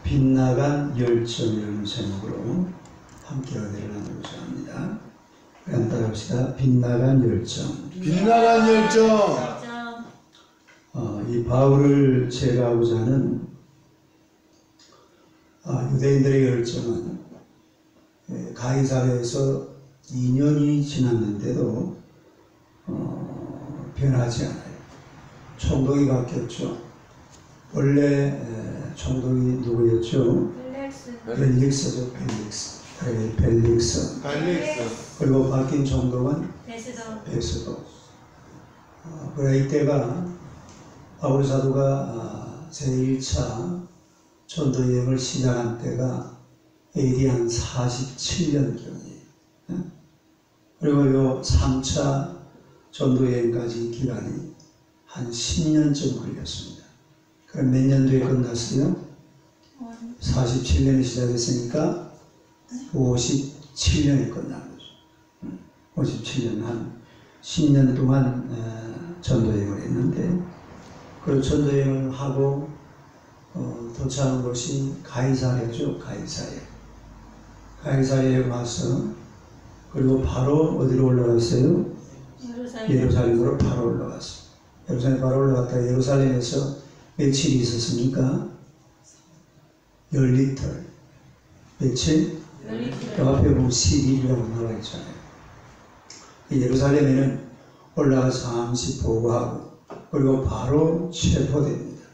빗나간 열정이라는 제목으로 함께 은혜를 나누고자 합니다. 그럼 따라합시다. 빗나간 열정. 빗나간 열정. 이 바울을 제거하고자 하는 유대인들의 열정은 가이사랴에서 2년이 지났는데도 변하지 않아요. 총독이 바뀌었죠. 원래 총독이 누구였죠? 벨릭스죠. 벨릭스. 그리고 바뀐 총독은 베스도. 그래 이때가 바울 사도가 제1차 전도여행을 시작한 때가 AD 한 47년경이에요. 그리고 요 3차 전도여행까지 기간이 한 10년쯤 걸렸습니다. 그럼 몇 년도에 끝났어요? 47년에 시작했으니까 57년에 끝난 거죠. 57년 한 10년 동안 전도여행을 했는데 그 전도여행을 하고 도착한 곳이 가이사랴죠. 가이사랴에 와서 그리고 바로 어디로 올라갔어요? 예루살렘으로 바로 올라갔어요. 예루살렘 바로 올라갔다가 예루살렘에서 며칠 있었습니까? 열리틀. 며칠? 그 앞에 보면 12일이라고 나와 있잖아요. 예루살렘에는 올라가서 잠시 보고하고 그리고 바로 체포됩니다.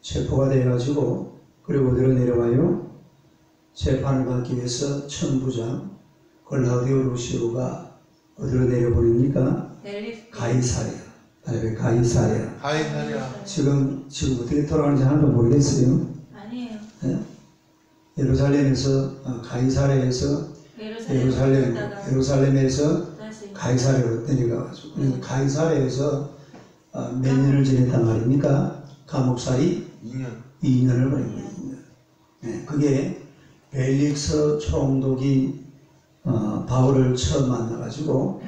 체포가 돼가지고 그리고 어디로 내려와요? 재판을 받기 위해서 천부장 글라우디오 루시오가 어디로 내려보냅니까? 가이사랴. 지금 어떻게 돌아가는지 하나도 모르겠어요. 아니에요. 네? 예루살렘에서 가이사랴에서 예루살렘에서 가이사랴로 내려가가지고 가이사랴에서 몇 년을 지냈단 말입니까? 감옥살이 2년을 보낸 거예요. 네, 그게 벨릭스 총독이 바울을 처음 만나가지고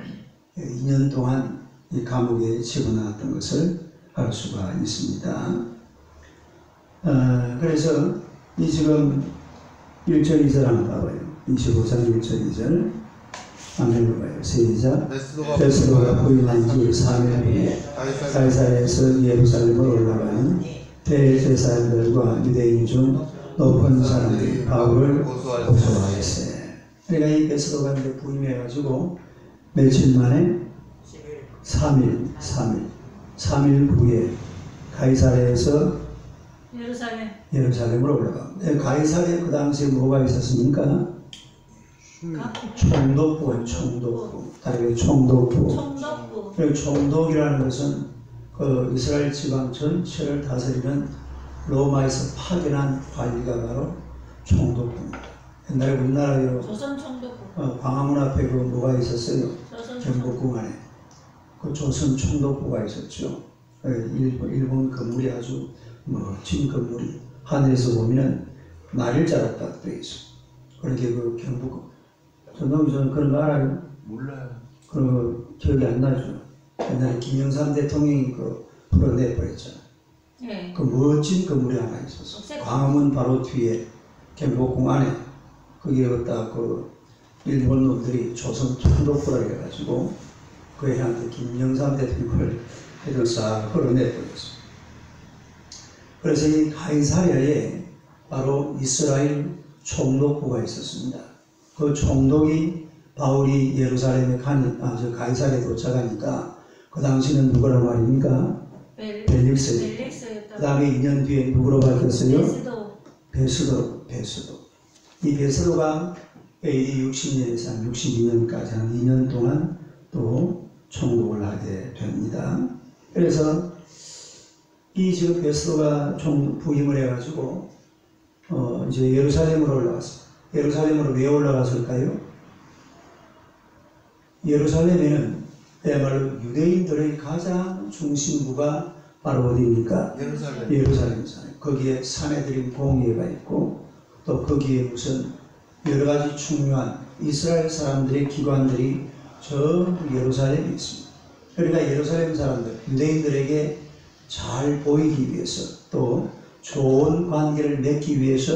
2년 동안 이 감옥에 집어넣었던 것을 알 수가 있습니다. 그래서 이 지금 1절 2절 한번 봐봐요. 25장 1절 2절 한번 해봐요. 시작. 베스도가 부인한 지 3일 후에 가이사랴에서 예루살렘으로 올라가는 대제사장들과 유대인 중 높은 사람들이 바울을 고소하였어요. 그러니까 이 베스도가 부임해가지고 며칠 만에 3일 후에 가이사랴에서 예루살렘으로 올라갑니다. 가이사랴에 그 당시에 뭐가 있었습니까? 총독부예요. 다르게 총독부. 그리고 총독이라는 것은 그 이스라엘 지방 전체를 다스리는 로마에서 파견한 관리가 바로 총독부입니다. 옛날에 우리나라에 광화문 앞에 그 뭐가 있었어요? 경복궁 안에 그 조선 총독부가 있었죠. 일본 건물이 아주 멋진 건물이 하늘에서 보면 날일자로 딱 되어 있어. 그렇게 그 경복궁. 전동이 저는 그런 거 알아요? 몰라요. 그 기억이 안 나죠. 옛날에 김영삼 대통령이 그 풀어내버렸잖아. 네. 그 멋진 건물이 하나 있었어. 광화문 바로 뒤에 경복궁 안에 거기에 갖다 그 일본 놈들이 조선 총독부라 해가지고 그 애한테 김영삼 대통령을 해서 싹 풀어내버렸어. 그래서 이 가이사랴에 바로 이스라엘 총독부가 있었습니다. 그 총독이 바울이 예루살렘에 가이사랴에 도착하니까 그 당시는 누구란 말입니까? 벨릭스였다. 그 다음에 2년 뒤에 누구로 바뀌었어요? 베스도. 이 베스도가 AD 60년에서 한 62년까지 한 2년 동안 또 총독을 하게 됩니다. 그래서 이 지금 베스도가 부임을 해가지고 이제 예루살렘으로 올라갔어요. 예루살렘으로 왜 올라갔을까요? 예루살렘에는 그야말로 유대인들의 가장 중심부가 바로 어디입니까? 예루살렘이잖아요. 거기에 산헤드린 공회가 있고 또 거기에 무슨 여러 가지 중요한 이스라엘 사람들의 기관들이 전부 예루살렘에 있습니다. 그러니까 예루살렘 사람들, 유대인들에게 잘 보이기 위해서 또 좋은 관계를 맺기 위해서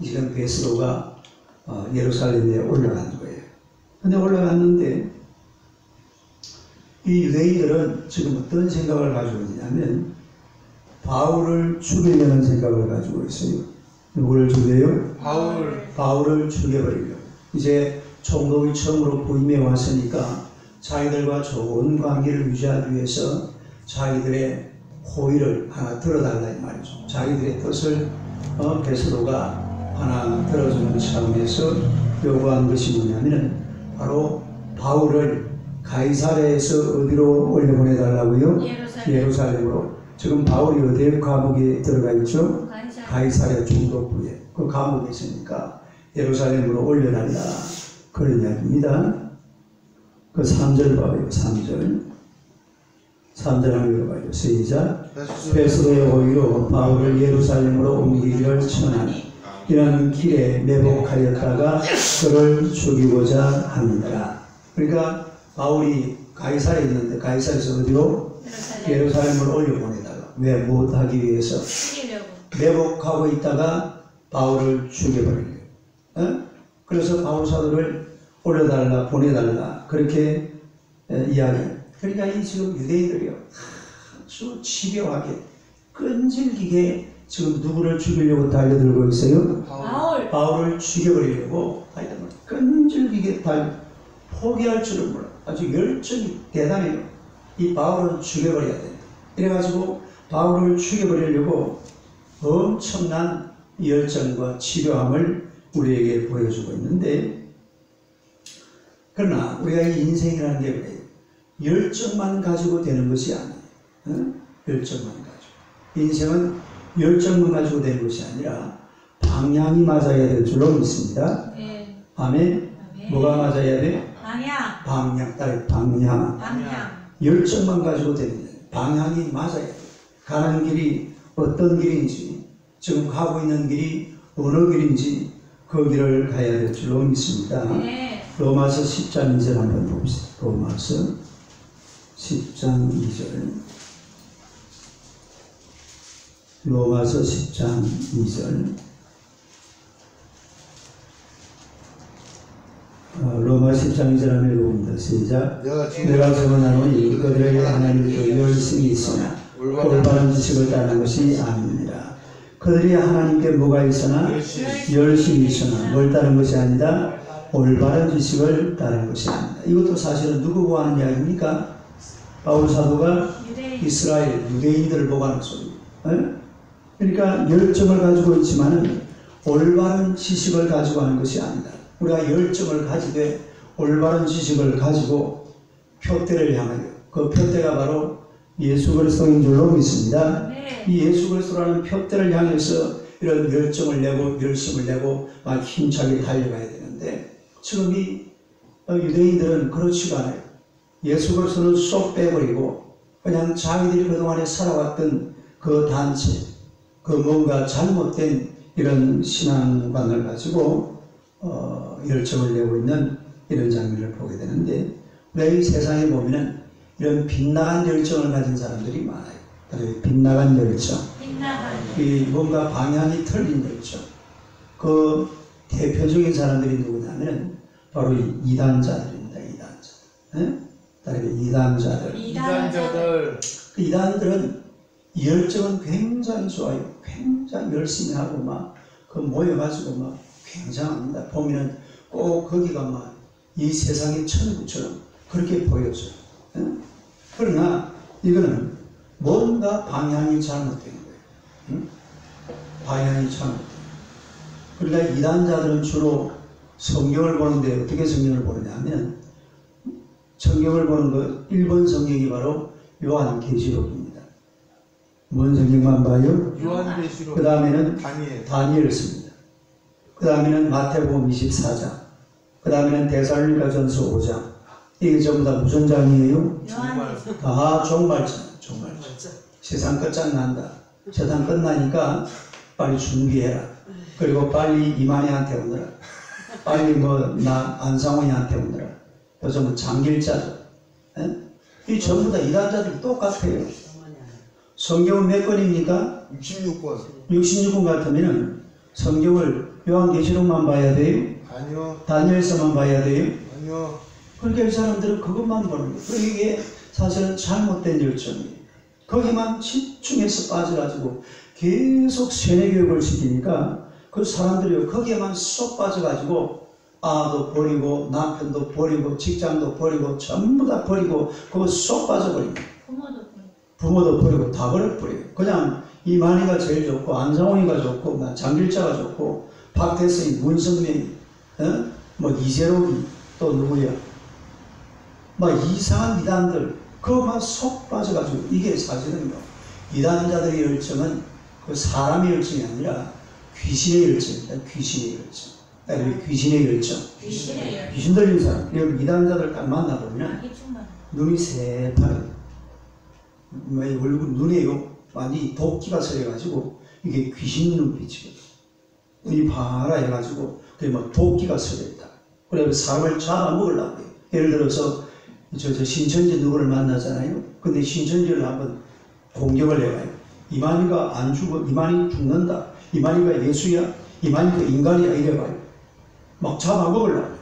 지금 베드로가 예루살렘에 올라간 거예요. 근데 올라갔는데 이 유대인들은 지금 어떤 생각을 가지고 있냐면 바울을 죽이려는 생각을 가지고 있어요. 누구를 죽여요? 바울을 죽여버리려고. 이제 총독이 처음으로 부임해 왔으니까 자기들과 좋은 관계를 유지하기 위해서 자기들의 호의를 하나 들어달라 이 말이죠. 자기들의 뜻을 베드로가 하나 들어주는 차원에서 요구한 것이 뭐냐면 바로 바울을 가이사랴에서 어디로 올려보내달라고요? 예루살렘으로. 지금 바울이 어디에 감옥에 들어가 있죠? 가이사랴 중독부에. 그 감옥에 있으니까 예루살렘으로 올려달라. 그런 이야기입니다. 그 3절 봐요. 3절. 3절 한번 읽어봐요. 시작. 베드로의 호의로 바울을 예루살렘으로 옮기기를 청하니 이런 길에 매복하였다가 그를 죽이고자 합니다. 그러니까 바울이 가이사랴에 있는데 가이사랴에서 어디로? 예루살렘으로 올려보내다가. 왜? 못하기 위해서? 매복하고 있다가 바울을 죽여버리려고. 그래서 바울 사도를 올려달라, 보내달라. 그렇게 이야기해요. 그러니까 이 지금 유대인들이요. 아주 집요하게, 끈질기게 지금 누구를 죽이려고 달려들고 있어요? 바울을 죽여버리려고 하여튼 끈질기게 포기할 줄은 몰라. 아주 열정이 대단해요. 이 바울을 죽여버려야 돼. 이래가지고 바울을 죽여버리려고 엄청난 열정과 집요함을 우리에게 보여주고 있는데, 그러나 우리가 이 인생이라는 게 그래요. 열정만 가지고 되는 것이 아니에요. 열정만 가지고. 인생은 열정만 가지고 되는 것이 아니라 방향이 맞아야 될 줄로 믿습니다. 네. 아멘. 뭐가 맞아야 돼? 방향. 방향. 열정만 가지고 되는 거예요. 방향이 맞아야 돼. 가는 길이 어떤 길인지, 지금 가고 있는 길이 어느 길인지 그 길을 가야 될 줄로 믿습니다. 네. 로마서 10장 2절 한번 봅시다. 로마서 10장 2절. 로마서 10장 2절. 로마 10장 2절 한번 읽어봅니다. 시작. 내가 증언하노니 그들에게 하나님께 열심히 있으나 올바른 지식을 따르는 것이 아닙니다. 그들이 하나님께 뭐가 있으나 열심히 있으나 뭘 따르는 것이 아니다. 올바른 지식을 따르는 것이 아닙니다. 이것도 사실은 누구 보하는 이야기입니까? 바울 사도가 이스라엘 유대인들을 보고 하는 소리입니다. 그러니까 열정을 가지고 있지만은 올바른 지식을 가지고 하는 것이 아니다. 우리가 열정을 가지되 올바른 지식을 가지고 표대를 향하여, 그 표대가 바로 예수 그리스도인 줄로 믿습니다. 네. 이 예수 그리스도라는 표대를 향해서 이런 열정을 내고 열심을 내고 막 힘차게 달려가야 되는데, 지금 이 유대인들은 그렇지가 않아요. 예수 그리스도는 쏙 빼버리고 그냥 자기들이 그동안에 살아왔던 그 단체, 그 뭔가 잘못된 이런 신앙관을 가지고 열정을 내고 있는 이런 장면을 보게 되는데, 왜 이 세상에 보면은 이런 빗나간 열정을 가진 사람들이 많아요. 빗나간 열정, 이 뭔가 방향이 틀린 열정. 그 대표적인 사람들이 누구냐면 바로 이 이단자들입니다. 이단자들. 그 이단들은 열정은 굉장히 좋아요. 굉장히 열심히 하고 막 그 모여가지고 막 굉장합니다. 보면은 꼭 거기가 막 이 세상의 천국처럼 그렇게 보여져요. 그러나 이거는 뭔가 방향이 잘못된 거예요. 방향이 잘못된 거예요. 그러니까 이단자들은 주로 성경을 보는데 어떻게 성경을 보느냐면, 성경을 보는 거 1번 성경이 바로 요한계시록입니다. 뭔 성경만 봐요? 요한계시록. 그 다음에는 다니엘. 다니엘을 씁니다. 그 다음에는 마태복음 24장. 그 다음에는 데살로니가전서 5장. 이게 전부 다 무슨 장이에요? 다 종말장. 세상 끝장난다. 세상 끝나니까 빨리 준비해라. 그리고 빨리 이만희한테 오느라. 빨리 나 안상원이한테 오느라. 그래서 장길자들. 이 전부 다 이단자들이 똑같아요. 성경은 몇 권입니까? 66권. 66권 같으면은 성경을 요한계시록만 봐야 돼요? 아니요. 다니엘서만 봐야 돼요? 아니요. 그러니까 이 사람들은 그것만 보는 거예요. 그리고 이게 사실은 잘못된 열정이에요. 거기만 집중해서 빠져가지고 계속 세뇌교육을 시키니까 그 사람들이 거기에만 쏙 빠져가지고 아도 버리고 남편도 버리고 직장도 버리고 전부 다 버리고 그거 쏙 빠져버립니다. 부모도 버리고 다 버려버려요. 그냥 이만희가 제일 좋고 안상홍이가 좋고 장길자가 좋고 박태성이 문성민이 뭐 이재록이 또 누구야 막 이상한 이단들 그거만 속 빠져가지고 이게 사실은 이단자들의 열정은 그 사람의 열정이 아니라 귀신의 열정입니다. 귀신의 열정. 귀신의 열정. 귀신 들린 사람. 이런 이단자들 딱 만나보면 눈이 새파래요. 얼굴 눈에요. 많이 도끼가 서려가지고 이게 귀신 눈빛이거든요. 눈이 파라 해가지고 그게 막 도끼가 서려있다. 그래서 사람을 잡아먹으려고 해요. 예를 들어서 저 신천지 누구를 만나잖아요. 근데 신천지를 한번 공격을 해봐요. 이만희가 안 죽어, 이만희 죽는다. 이만희가 예수야, 이만희가 인간이야 이래봐요. 막 잡아먹으려고 해요.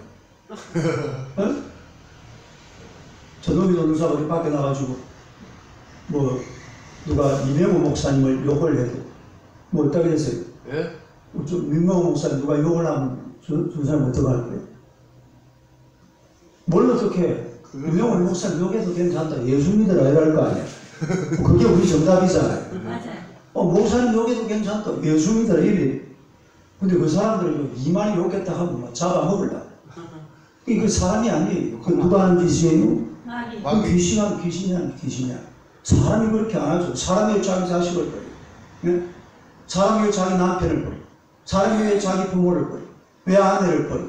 어? 저놈이 노동사 어디 밖에 나가지고 뭐 누가 이명호 목사님을 욕을 해도 뭐 어떻게 됐어요? 예? 이명호 목사님 누가 욕을 하면 저 사람 어떻게 할 거예요? 뭘 어떻게 해? 이명호 목사님 욕해도 괜찮다. 예수 믿으라 이럴 거 아니야. 그게 우리 정답이잖아요. 맞아요. 목사님 욕해도 괜찮다. 예수 믿으라 이래. 근데 그 사람들은 이만희 욕했다 하면 막 잡아먹으려고. 그 사람이 아니에요. 그 누가 하는 짓이에요? 그 귀신이야. 사람이 그렇게 안 하죠. 사람이 왜 자기 자식을 버려? 네? 사람이 왜 자기 남편을 버려? 사람이 왜 자기 부모를 버려? 왜 아내를 버려?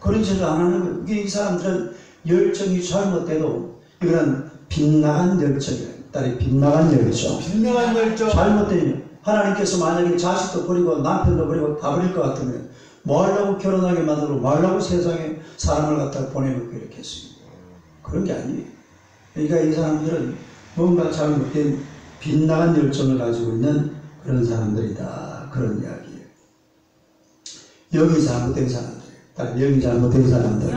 그런 짓을 안 하는 거예요. 이 사람들은 열정이 잘못돼도 이거는 빗나간 열정이에요. 딸이 빗나간 열정. 빗나간 열정. 잘못되면 하나님께서 만약에 자식도 버리고 남편도 버리고 다 버릴 것 같으면 뭐 하려고 결혼하게 만들고 뭐 하려고 세상에 사람을 갖다 보내놓고 이렇게 했습니다. 그런 게 아니에요. 그러니까 이 사람들은 뭔가 잘못된 빗나간 열정을 가지고 있는 그런 사람들이다. 그런 이야기예요. 영이 잘못된 사람들, 영이 잘못된 사람들,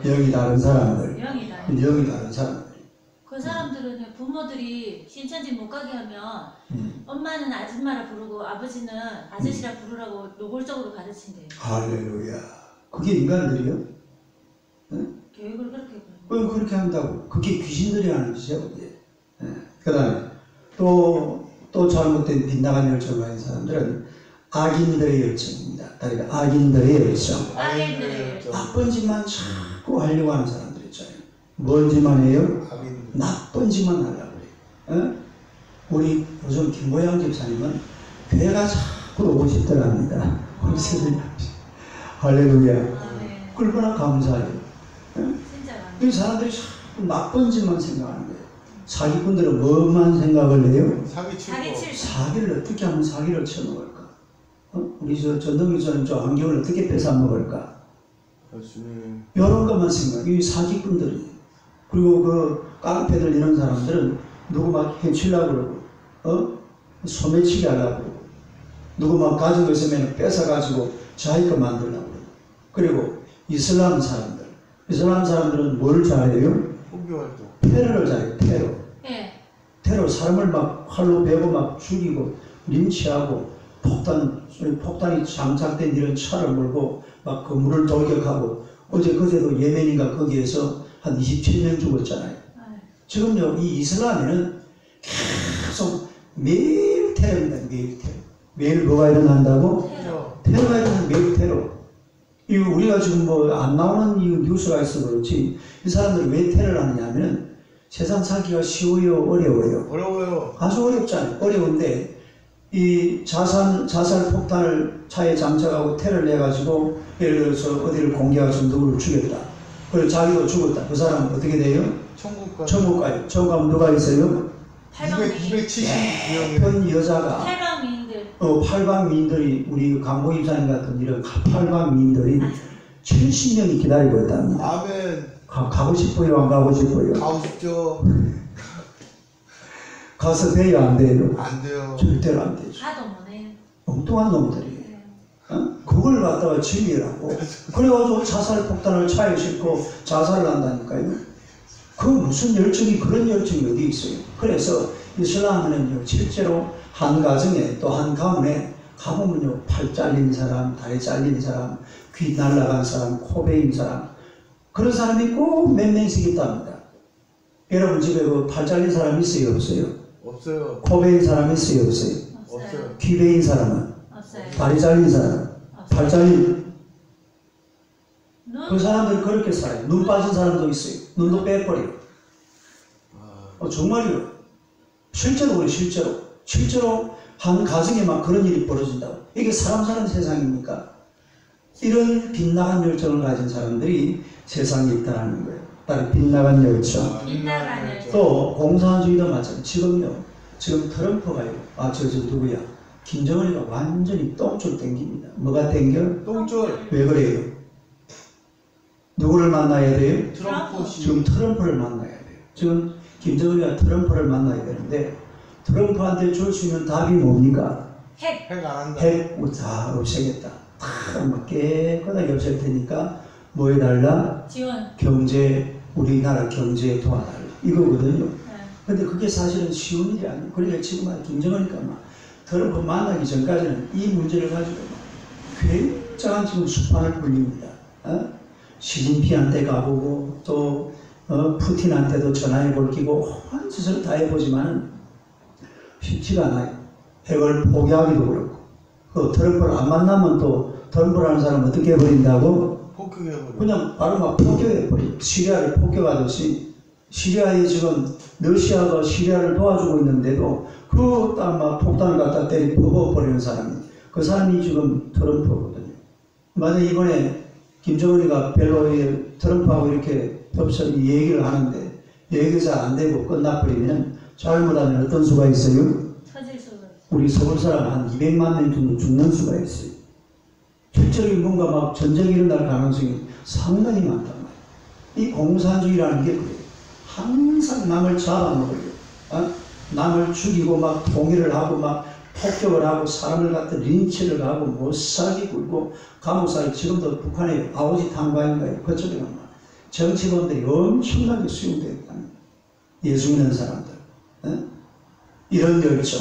영이 다른 사람들, 영이 다른 사람들. 그 사람들은 부모들이 신천지 못 가게 하면 엄마는 아줌마라 부르고 아버지는 아저씨라 부르라고 노골적으로 가르친대요. 할렐루야. 그게 인간들이요? 네? 교육을 그렇게 해요. 왜 그렇게 한다고? 그게 귀신들이 하는 짓이야. 네. 그 다음에 또 잘못된 빗나간 열정을 가진 사람들은 악인들의 열정입니다. 그러니까 악인들의 열정. 악인들의 열정. 나쁜 짓만 자꾸 하려고 하는 사람들 있잖아요. 뭔 짓만 해요? 나쁜 짓만 하려고 해요. 우리 요즘 김보양 집사님은 교회가 자꾸 오고 싶더랍니다. 우리 세들이 할렐루야. 얼마나 감사해요. 이 사람들이 자꾸 나쁜 짓만 생각하는 거예요. 사기꾼들은 뭐만 생각을 해요? 사기를 어떻게 하면 사기를 쳐먹을까? 우리 전동기 전은 저 안경을 어떻게 뺏어먹을까? 이런 것만 생각해. 이 사기꾼들이. 그리고 그 깡패들 이런 사람들은 누구 막 해치려고 그러고, 소매치기 하려고 그러고, 누구 막 가진 거 있으면 뺏어가지고 자기 거 만들려고 그러고. 그리고 이슬람 사람들은 뭘 잘해요? 테러를 잘해요. 테러. 네. 테러. 사람을 막 활로 베고 막 죽이고 린치하고 폭탄이 장착된 이런 차를 몰고 막 건물을 돌격하고 그제도 예멘인가 거기에서 한 27명 죽었잖아요. 지금요 이 이슬람에는 계속 매일 테러입니다. 매일 테러. 매일 뭐가 일어난다고? 테러가 일어나는 매일 테러. 우리가 지금 뭐 안 나오는 이 뉴스가 있어 그렇지 이 사람들이 왜 테러를 하느냐면 세상 살기가 쉬워요? 어려워요? 어려워요. 아주 어렵잖아요. 어려운데 이 자살 폭탄을 차에 장착하고 테러를 해가지고 예를 들어서 어디를 공개해서 누구를 죽였다. 그리고 자기도 죽었다. 그 사람은 어떻게 돼요? 천국 가요. 천국 가면 누가 있어요? 270명 여자가 팔방미인들이 우리 강보 입사님 같은 이런 팔방미인들이 70명이 기다리고 있답니다. 아멘. 가고 싶어요? 안 가고 싶어요? 가고 싶죠. 가서 돼요, 안 돼요? 안 돼요. 절대로 안 되죠. 가도 못해요. 엉뚱한 놈들이에요. 그걸 갖다가 진리라고. 그래가지고 자살 폭탄을 차에 싣고 자살을 한다니까요. 그 무슨 열정이, 그런 열정이 어디 있어요. 그래서 이슬람은요, 실제로 한 가정에 또 한 가문에 가보면요, 팔 잘린 사람, 다리 잘린 사람, 귀 날라간 사람, 코 베인 사람, 그런 사람이 꼭 몇 명씩 있답니다. 여러분 집에 그 팔 잘린 사람 있어요, 없어요? 없어요. 코 베인 사람 있어요, 없어요? 없어요. 귀 베인 사람은? 없어요. 다리 잘린 사람, 팔 잘린, 눈? 그 사람들이 그렇게 살아요. 눈 빠진 사람도 있어요. 눈도 빼버려요. 정말이요. 실제로 그래, 실제로. 실제로 한 가정에 막 그런 일이 벌어진다고. 이게 사람 사는 세상입니까? 이런 빗나간 열정을 가진 사람들이 세상에 있다는 거예요. 다른 빗나간 열정. 빗나간 열정. 또 공산주의도 마찬가지. 지금 트럼프가요. 저 누구야? 김정은이가 완전히 똥줄 땡깁니다. 뭐가 땡겨? 똥줄. 왜 그래요? 누구를 만나야 돼요? 트럼프 씨. 지금 트럼프를 만나야 돼요. 지금 김정은이가 트럼프를 만나야 되는데 트럼프한테 줄 수 있는 답이 뭡니까? 핵. 핵 안 한다. 핵 다 없애겠다. 다 깨끗하게 없앨 테니까 뭐 해달라? 지원. 경제, 우리나라 경제에 도와달라. 이거거든요. 네. 근데 그게 사실은 쉬운 일이 아니에요. 그러니까 지금 김정은이가 막 트럼프 만나기 전까지는 이 문제를 가지고 굉장한 지금 수판을 굴립니다. 시진핑한테 가보고 또 푸틴한테도 전화해 볼 끼고 한 짓을 다 해보지만 쉽지가 않아요. 핵을 포기하기도 그렇고 그 트럼프를 안 만나면 또 트럼프라는 사람은 어떻게 해버린다고? 폭격해버려. 그냥 바로 막 폭격해버려요. 시리아를 폭격하듯이 시리아에 지금 러시아가 시리아를 도와주고 있는데도 그 딱 막 폭탄을 갖다 때리 퍼버리는 사람이 그 사람이 지금 트럼프거든요. 만약 이번에 김정은이가 별로 트럼프하고 이렇게 협상 얘기를 하는데 얘기가 잘 안 되고 끝나버리면 잘못하면 어떤 수가 있어요? 터질 수가 있어요. 우리 서울 사람 한 200만 명 정도 죽는 수가 있어요. 실제로 뭔가 막 전쟁이 일어날 가능성이 상당히 많단 말이에요. 이 공산주의라는 게 그래요. 항상 남을 잡아먹으려고. 남을 죽이고 막 통일을 하고 막 폭격을 하고 사람을 갖다 린치를 하고 못살게 굴고 감옥살이 지금도 북한에 아오지 탄광인가요? 그쪽에 가면 정치범들이 엄청나게 수용되었답니다. 예수 믿는 사람들. 이런 열정,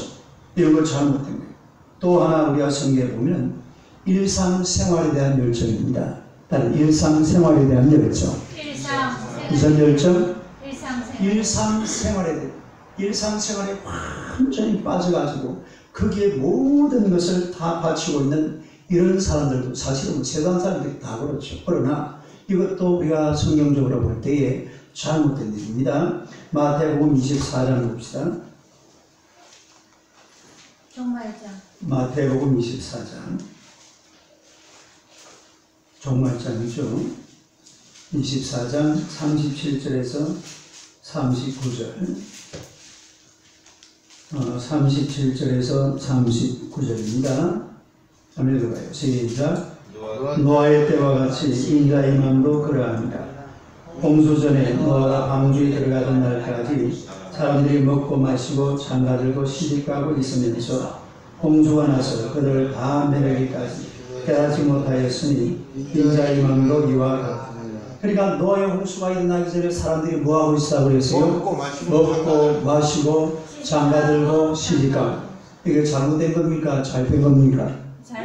이런 걸 잘못된 거예요. 또 하나 우리가 성경에 보면 일상생활에 대한 열정입니다. 다른 일상생활에 대한 열정. 무슨 열정? 일상생활에 완전히 빠져가지고 거기에 모든 것을 다 바치고 있는 이런 사람들도 사실은 세상 사람들이 다 그렇죠. 그러나 이것도 우리가 성경적으로 볼 때에 잘못된 일입니다. 마태복음 24장 봅시다. 종말장. 마태복음 24장. 종말장이죠. 24장 37절에서 39절. 37절에서 39절입니다. 한번 읽어봐요. 시작. 노아의 때와 같이 인자의 마음도 그러합니다. 홍수 전에 노아가 방주에 들어가던 날까지 사람들이 먹고 마시고 장가들고 시집가고 있으면서 홍수가 나서 그들을 다 메르기까지 깨닫지 못하였으니 인자의 마음도 이와 같습니다. 그러니까 노아의 홍수가 일어나기 전에 사람들이 뭐하고 있었다고 그랬어요? 먹고 마시고 장가들고 시집가고. 이게 잘못된 겁니까? 잘된 겁니까?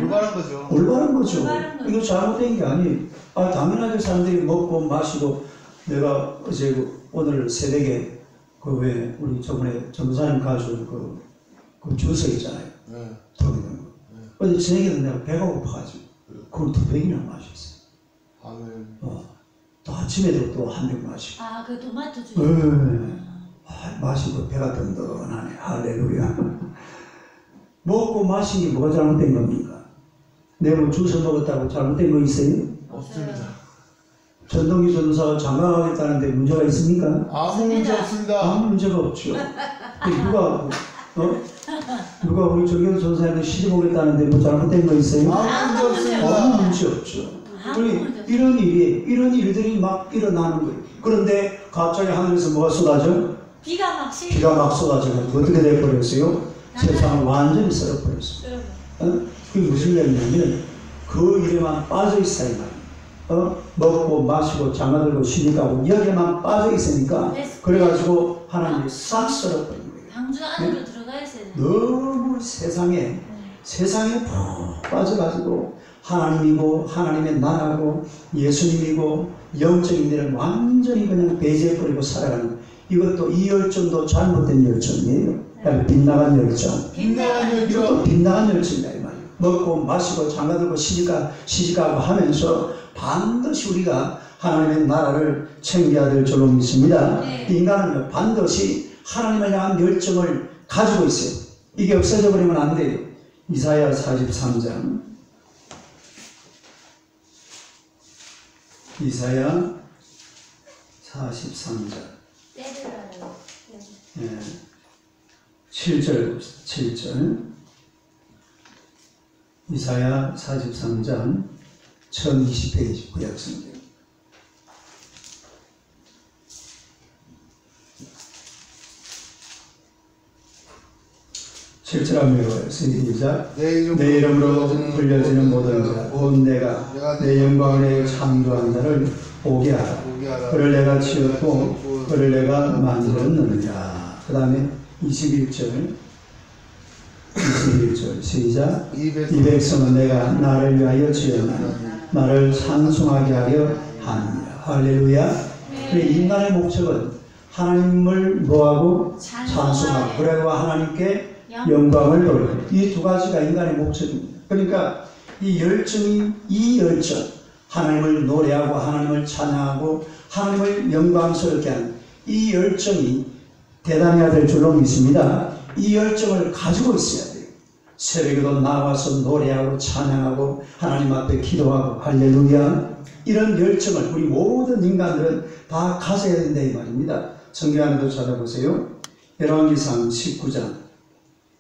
올바른 거죠. 올바른 거죠. 이거 잘못된 게 아니에요. 당연하게 사람들이 먹고 마시고 내가 어제 오늘 새벽에 그 왜 우리 저번에 전도사님 가져온 그 주석 있잖아요. 네. 어제 저녁에는 내가 배가 고파가지고 그걸 2병이나 마셨어요. 아멘. 또 아침에도 또 한 병 마시고. 그 토마토 주스. 마시고 배가 든든하네. 할렐루야. 먹고 마신 게 뭐가 잘못된 겁니까? 내가 뭐 주스 먹었다고 잘못된 거 있어요? 없습니다. 전동기 전도사가 장가가겠다는데 문제가 있습니까? 아무 문제 없습니다. 아무 문제가 없죠. 누가 우리 정경 전사님들 시집 오겠다는데 뭐 잘못된 거 있어요? 아무 문제 없습니다. 아무 문제 없죠. 이런 일들이 막 일어나는 거예요. 그런데 갑자기 하늘에서 뭐가 쏟아져? 비가 막 쏟아져서 어떻게 돼버렸어요? 세상을 완전히 썰어버렸어요. 그게 무슨 얘기냐면 그 일에만 빠져 있어야 말이에요. 먹고 마시고 장가들고 쉬니까 여기에만 빠져 있으니까 그래가지고 하나님이 싹 썰어버린 거예요. 방주 안으로 들어가 있어야 돼요. 너무 세상에 푹 빠져가지고 하나님이고 하나님의 나라고 예수님이고 영적인 일을 완전히 그냥 배제해버리고 살아가는 거예요. 이것도 이 열정도 잘못된 열정이에요. 빗나간 열정. 이것도 빗나간 열정이다 이 말이에요. 먹고 마시고 장가들고 시집가고 하면서 반드시 우리가 하나님의 나라를 챙겨야 될 줄로 믿습니다. 네. 인간은 반드시 하나님을 향한 열정을 가지고 있어요. 이게 없어져 버리면 안 돼요. 이사야 43장. 이사야 43장. 때를 알아요. 7절 봅시다. 7절. 이사야 43장 1020페이지 구약성경. 7절 한번 읽어요. 시작. 내 이름으로 불려지는 모든 자, 곧 내가 내 영광을 내게 창조한 자를 오게 하라. 그를 내가 지었고 그를 내가 만들었느니라. 그 다음에 21절 시작. 이 백성은 내가 나를 위하여 지었나니 나를 찬송하게 하려 합니다. 할렐루야. 인간의 목적은 하나님을 뭐하고 찬송하고 그리고 하나님께 영광을 돌리고 이 두 가지가 인간의 목적입니다. 그러니까 이 열정 하나님을 노래하고 하나님을 찬양하고 하나님을 영광스럽게 하는 이 열정이 대단해야 될 줄로 믿습니다. 이 열정을 가지고 있어야 돼요. 새벽에도 나와서 노래하고 찬양하고 하나님 앞에 기도하고 할렐루야. 이런 열정을 우리 모든 인간들은 다 가져야 된다 이 말입니다. 성경 안에도 찾아보세요. 열왕기상 19장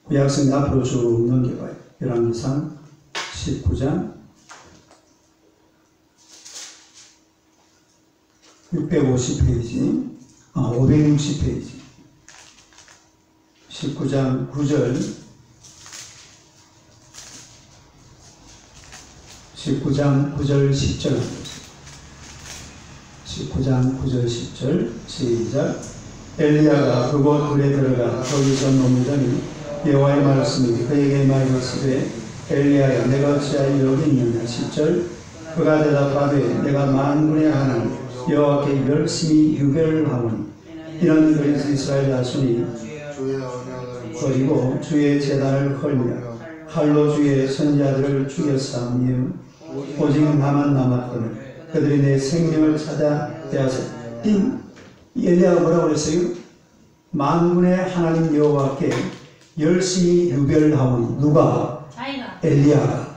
구약성경 앞으로 쭉 넘겨봐요. 열왕기상 19장 650페이지 560페이지 19장 9절 19장 9절 10절 19장 9절 10절 시작. 엘리야가 그곳 굴에 들어가 거기서 머물더니 여호와의 말씀이 그에게 말하시되 엘리야야 내가 어찌하여 여기 있느냐. 10절. 그가 대답하되 내가 만군의 하나님 여호와께 열심히 유별하오니 이는 그래서 이스라엘 자손이 버리고 주의 제단을 헐며 칼로 주의 선지자들을 죽였사오며 오직 나만 남았거늘 그들이 내 생명을 찾아 빼앗아. 엘리야가 뭐라고 그랬어요? 만군의 하나님 여호와께 열심히 유별하오니 누가? 자기가. 엘리야가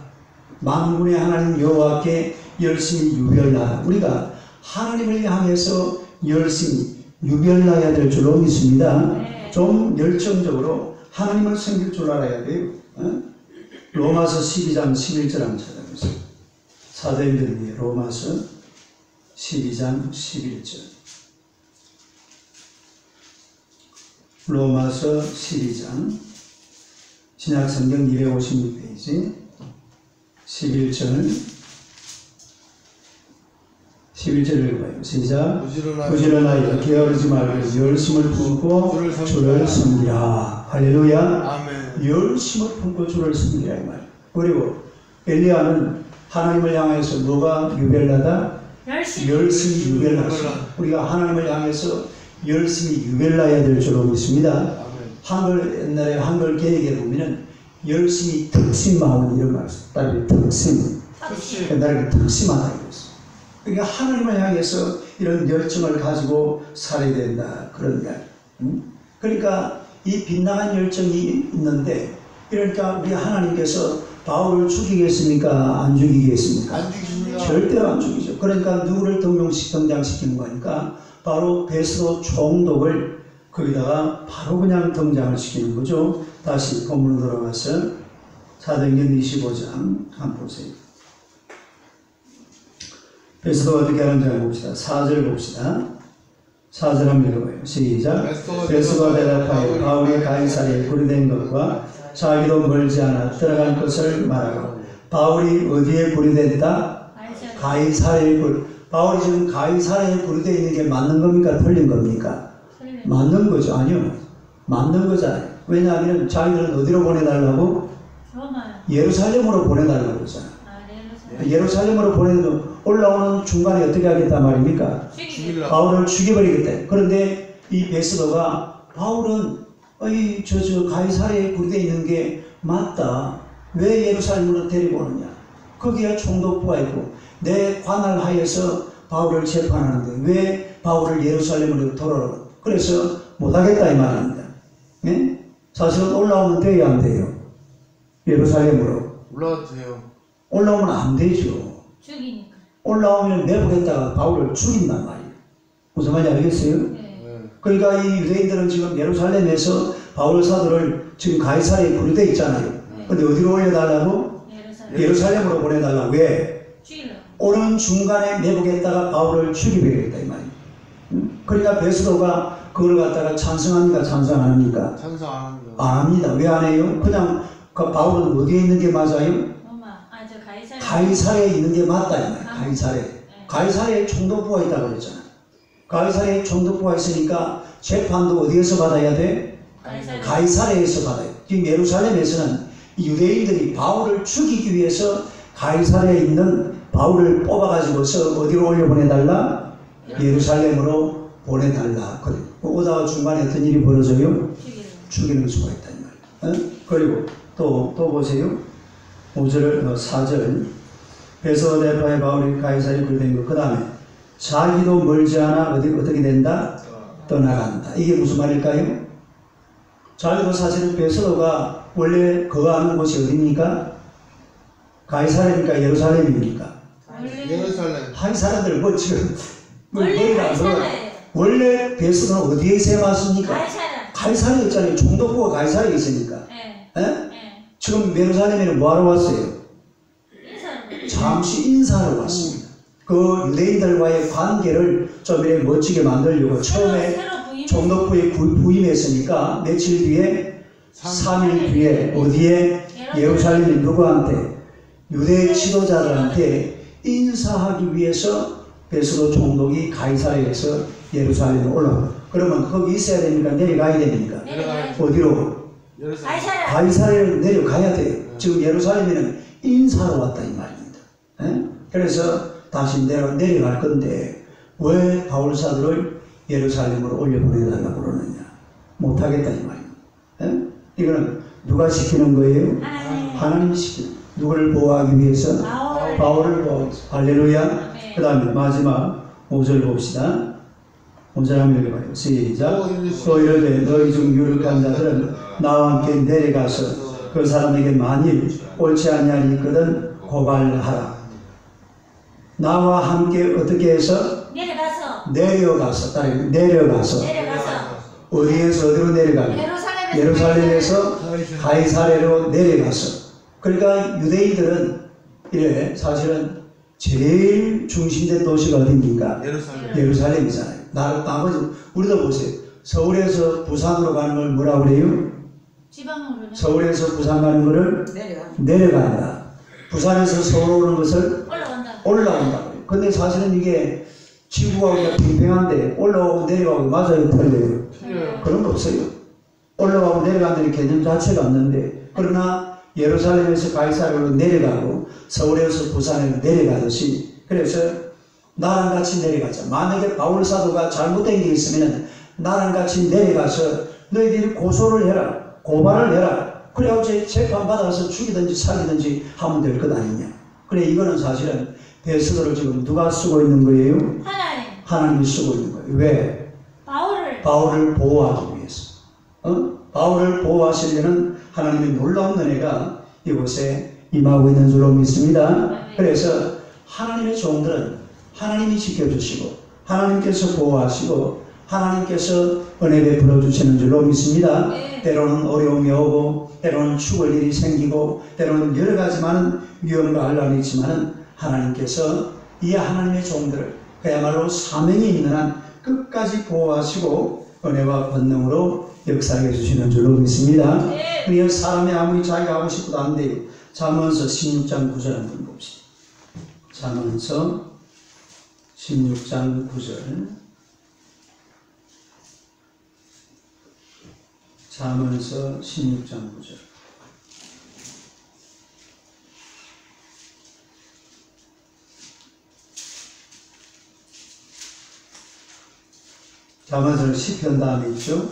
만군의 하나님 여호와께 열심히 유별하라. 우리가 하나님을 향해서 열심히 유별나야 될 줄로 믿습니다. 네. 좀 열정적으로 하나님을 섬길 줄 알아야 돼요. 로마서 12장 11절 한번 찾아보세요. 사도행전 위에 로마서 12장 11절. 로마서 12장 신약성경 256페이지 11절을 읽어봐요. 시작. 부지런하여 게으르지 말고 열심을 품고 주를 섬기라. 할렐루야. 아멘. 열심을 품고 주를 섬기라 이 말. 그리고 엘리야는 하나님을 향해서 뭐가 유별나다? 열심히 유별나다. 우리가 하나님을 향해서 열심히 유별나야 될 줄로 믿습니다. 옛날에 한글 계획에 보면은 열심히 특심하는 이런 말을 써요. 특심. 옛날에 특심하다 이랬어요. 그러니까 하나님을 향해서 이런 열정을 가지고 살아야 된다 그런 이야기. 그러니까 이 빛나는 열정이 있는데 그러니까 우리 하나님께서 바울을 죽이겠습니까? 안 죽이겠습니까? 안 죽이십니다. 절대로 안 죽이죠. 그러니까 누구를 등장시키는 거니까 바로 베스도 총독을 거기다가 바로 그냥 등장을 시키는 거죠. 다시 본문으로 돌아가서 사도행전 25장 한번 보세요. 베스도가 어떻게 하는지 봅시다. 4절 봅시다. 4절 한번 읽어봐요. 시작. 베스가 대답하여 바울이 가이사랴에 굴이된 것과 자기도 멀지 않아 들어간 것을 말하고 바울이 어디에 굴이됐다? 가이사랴에 굴. 바울이 지금 가이사랴에 굴이되어 있는 게 맞는 겁니까? 틀린 겁니까? 맞는 거죠. 아니요. 맞는 거잖아요. 왜냐하면 자기들은 어디로 보내달라고? 예루살렘으로 보내달라고 그러잖아요. 예루살렘으로 보내도 올라오는 중간에 어떻게 하겠단 말입니까? 바울을 죽여버리겠다. 그런데 이 베스도가 바울은 저 가이사랴에 굴되어 있는 게 맞다. 왜 예루살렘으로 데리고 오느냐? 거기에 총독부가 있고 내 관할 하에서 바울을 재판하는데 왜 바울을 예루살렘으로 돌아오고? 그래서 못하겠다 이 말입니다. 네? 사실은 올라오면 돼야 안 돼요? 예루살렘으로 올라와도 돼요. 올라오면 안 되죠. 죽이니까. 올라오면 내보겠다가 바울을 죽인단 말이에요. 무슨 말인지 알겠어요? 네. 그러니까 이 유대인들은 지금 예루살렘에서 바울 사도를 지금 가이사랴에 굴되어 있잖아요. 근데 어디로 올려달라고? 예루살렘으로 보내달라고. 왜? 죽이려고. 오는 중간에 내보겠다가 바울을 죽이버리겠다 이 말이에요. 그러니까 베스도가 그걸 갖다가 찬성합니까? 찬성 안 합니까? 찬성 안 합니다. 안 합니다. 왜 안 해요? 그냥 그 바울은 어디에 있는 게 맞아요? 저 가이사랴에 있는 게 맞다 이 말이에요. 가이사랴에. 네. 가이사랴에 총독부가 있다고 그랬잖아요. 가이사랴에 총독부가 있으니까 재판도 어디에서 받아야 돼? 가이사랴에서 받아요. 지금 예루살렘에서는 이 유대인들이 바울을 죽이기 위해서 가이사랴에 있는 바울을 뽑아가지고서 어디로 올려보내달라? 예루살렘으로 보내달라. 그래. 오다가 중간에 어떤 일이 벌어져요? 죽이는 수가 있다 이 말이에요. 그리고 또 보세요. 5절, 4절. 베스도 대파의 바울이 가이사랴에 굴된 것. 그 다음에 자기도 멀지 않아 어떻게 된다? 떠나간다. 이게 무슨 말일까요? 자기도 사실은 베스도가 원래 거하는 곳이 어디입니까? 가이사랴입니까? 예루살렘입니까? 예루살렘. 한 사람들 뭐 지금 원래 가이사랴예요. 원래 베스도는 어디에 세웠습니까? 가이사랴. 있잖아요. 총독부가 가이사랴에 있으니까. 네. 에? 네. 지금 예루살렘에는 뭐하러 왔어요? 인사로. 잠시 인사하러 왔습니다. 그 유대인들과의 관계를 좀 이렇게 멋지게 만들려고 처음에 총독부에 부임했으니까 며칠 뒤에 3일 뒤에 어디에? 예루살렘 누구한테? 유대 지도자들한테 인사하기 위해서 베스도 총독이 가이사랴에서 예루살렘에 올라오고. 그러면 거기 있어야 됩니까? 내려가야 됩니까? 어디로? 가이사랴. 가이사랴로 내려가야 돼요. 지금 예루살렘에는 인사로 왔다 이 말입니다. 에? 그래서 다시 내려갈 건데 왜 바울 사도를 예루살렘으로 올려보내달라고 그러느냐? 못하겠다 이 말입니다. 에? 이거는 누가 시키는 거예요? 하나님이 시키는 거예요. 누구를 보호하기 위해서? 바울을 보호하기 위해서. 할렐루야. 그 다음에 마지막 5절 봅시다. 5절 한번 읽어봐요. 시작. 또 이르되 너희 중 유력한 자들은 나와 함께 내려가서 그 사람에게 만일 옳지 않냐 일이 있거든 고발하라. 나와 함께 어떻게 해서? 내려가서 어디에서 어디로 내려가냐? 예루살렘에서 가이사랴로 내려가서. 그러니까 유대인들은 이래 사실은 제일 중심된 도시가 어디입니까? 예루살렘이잖아요. 나머지 우리도 보세요. 서울에서 부산으로 가는 걸 뭐라고 그래요? 지방으로. 서울에서 부산 가는 거를 내려간다. 부산에서 서울 오는 것을 올라온다. 근데 사실은 이게 지구가 우리가 팽팽한데 올라오고 내려가고 맞아요? 틀려요? 그런 거 없어요. 올라가고 내려간다는 개념 자체가 없는데, 그러나 예루살렘에서 가이사랴로 내려가고 서울에서 부산으로 내려가듯이, 그래서 나랑 같이 내려가자. 만약에 바울 사도가 잘못된 게 있으면 나랑 같이 내려가서 너희들이 고소를 해라, 고발을 해라. 그래야지 재판받아서 죽이든지 살리든지 하면 될 것 아니냐. 그래, 이거는 사실은 베스도를 지금 누가 쓰고 있는 거예요? 하나님이 쓰고 있는 거예요. 왜? 바울을 보호하기 위해서. 바울을 보호하시려는 하나님의 놀라운 은혜가 이곳에 임하고 있는 줄로 믿습니다. 그래서 하나님의 종들은 하나님이 지켜주시고 하나님께서 보호하시고 하나님께서 은혜 베풀어 주시는 줄로 믿습니다. 때로는 어려움이 오고 때로는 죽을 일이 생기고 때로는 여러 가지 많은 위험과 환란이 있지만은 하나님께서 이 하나님의 종들을 그야말로 사명이 있는 한 끝까지 보호하시고 은혜와 권능으로 역사해 주시는 줄로 믿습니다. 그리고 사람이 아무리 자기가 하고 싶어도 안 돼요. 잠언서 16장 9절 한번 봅시다. 잠언서 16장 9절. 잠언서 16장 9절. 잠언서는 시편 다음에 있죠.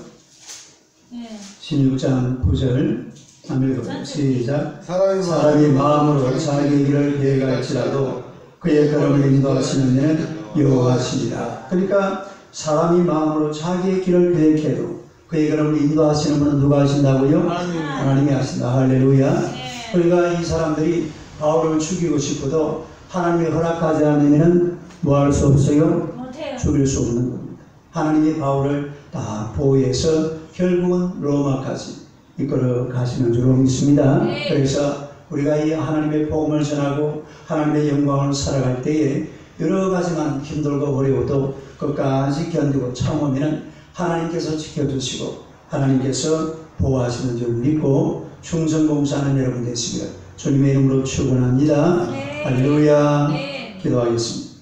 16장 9절 한번 읽어보세요. 시작. 사람이 마음으로 자기 길을 계획할지라도 그의 걸음을 인도하시는 이는 여호와시니라. 그러니까 사람이 마음으로 자기의 길을 계획해도 그의 걸음을 인도하시는 분은 누가 하신다고요? 하나님이 하신다. 할렐루야. 그러니까 이 사람들이 바울을 죽이고 싶어도 하나님이 허락하지 않으면 뭐 할 수 없어요? 죽일 수 없는 겁니다. 하나님이 바울을 다 보호해서 결국은 로마까지 이끌어 가시는 줄로 믿습니다. 그래서 우리가 이 하나님의 복음을 전하고 하나님의 영광을 살아갈 때에 여러 가지만 힘들고 어려워도 끝까지 견디고 참으면 하나님께서 지켜주시고 하나님께서 보호하시는 줄 믿고 충성봉사하는 여러분 되시기를 주님의 이름으로 축원합니다. 할렐루야. 기도하겠습니다.